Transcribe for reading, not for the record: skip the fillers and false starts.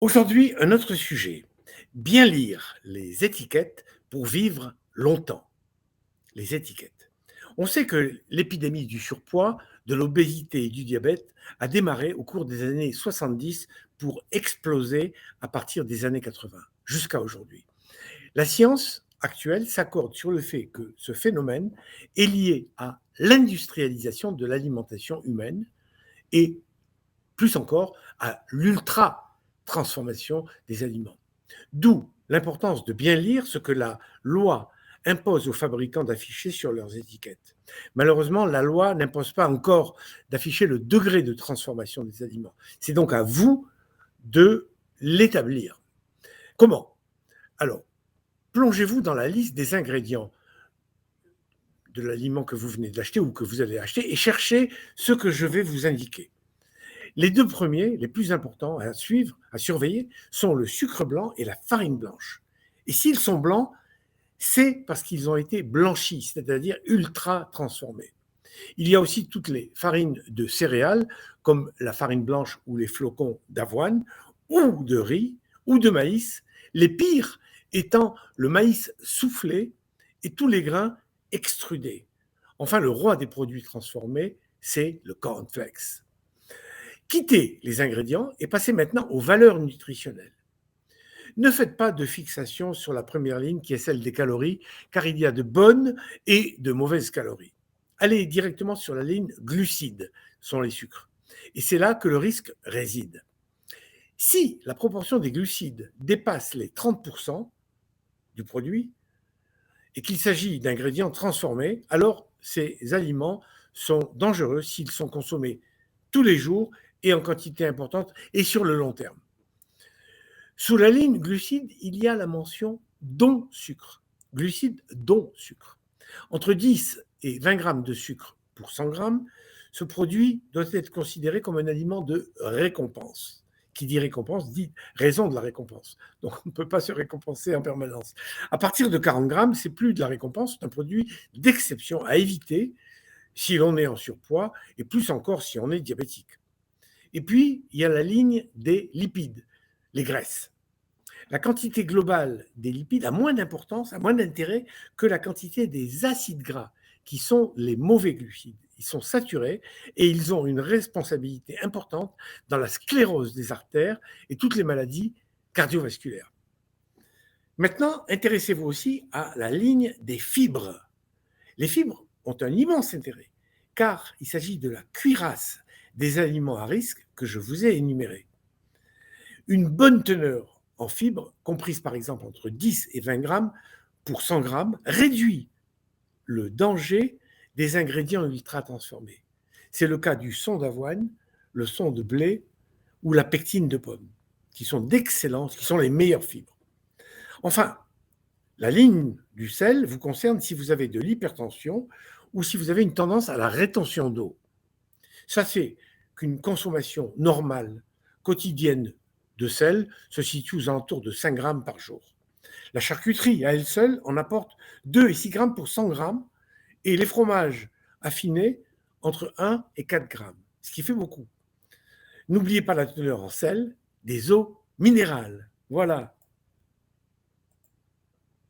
Aujourd'hui, un autre sujet. Bien lire les étiquettes pour vivre longtemps. Les étiquettes. On sait que l'épidémie du surpoids, de l'obésité et du diabète a démarré au cours des années 70 pour exploser à partir des années 80 jusqu'à aujourd'hui. La science actuelle s'accorde sur le fait que ce phénomène est lié à l'industrialisation de l'alimentation humaine et plus encore à l'ultra-transformation des aliments. D'où l'importance de bien lire ce que la loi impose aux fabricants d'afficher sur leurs étiquettes. Malheureusement, la loi n'impose pas encore d'afficher le degré de transformation des aliments. C'est donc à vous de l'établir. Comment? Alors, plongez-vous dans la liste des ingrédients de l'aliment que vous venez d'acheter ou que vous allez acheter et cherchez ce que je vais vous indiquer. Les deux premiers, les plus importants à suivre, à surveiller, sont le sucre blanc et la farine blanche. Et s'ils sont blancs, c'est parce qu'ils ont été blanchis, c'est-à-dire ultra transformés. Il y a aussi toutes les farines de céréales, comme la farine blanche ou les flocons d'avoine, ou de riz, ou de maïs, les pires étant le maïs soufflé et tous les grains extrudés. Enfin, le roi des produits transformés, c'est le cornflakes. Quittez les ingrédients et passez maintenant aux valeurs nutritionnelles. Ne faites pas de fixation sur la première ligne qui est celle des calories, car il y a de bonnes et de mauvaises calories. Allez directement sur la ligne glucides, sont les sucres. Et c'est là que le risque réside. Si la proportion des glucides dépasse les 30% du produit et qu'il s'agit d'ingrédients transformés, alors ces aliments sont dangereux s'ils sont consommés tous les jours et en quantité importante et sur le long terme. Sous la ligne glucides, il y a la mention don sucre. Glucides, don sucre. Entre 10 et 20 grammes de sucre pour 100 grammes, ce produit doit être considéré comme un aliment de récompense. Qui dit récompense dit raison de la récompense. Donc on ne peut pas se récompenser en permanence. À partir de 40 grammes, c'est plus de la récompense, c'est un produit d'exception à éviter si l'on est en surpoids et plus encore si on est diabétique. Et puis, il y a la ligne des lipides, les graisses. La quantité globale des lipides a moins d'importance, a moins d'intérêt que la quantité des acides gras, qui sont les mauvais glucides. Ils sont saturés et ils ont une responsabilité importante dans la sclérose des artères et toutes les maladies cardiovasculaires. Maintenant, intéressez-vous aussi à la ligne des fibres. Les fibres ont un immense intérêt, car il s'agit de la cuirasse des aliments à risque que je vous ai énumérés. Une bonne teneur en fibres, comprise par exemple entre 10 et 20 grammes pour 100 grammes, réduit le danger des ingrédients ultra transformés. C'est le cas du son d'avoine, le son de blé ou la pectine de pomme, qui sont d'excellentes, qui sont les meilleures fibres. Enfin, la ligne du sel vous concerne si vous avez de l'hypertension ou si vous avez une tendance à la rétention d'eau. Sachez qu'une consommation normale, quotidienne de sel se situe aux alentours de 5 grammes par jour. La charcuterie, à elle seule, en apporte 2 et 6 grammes pour 100 grammes et les fromages affinés entre 1 et 4 grammes, ce qui fait beaucoup. N'oubliez pas la teneur en sel des eaux minérales. Voilà,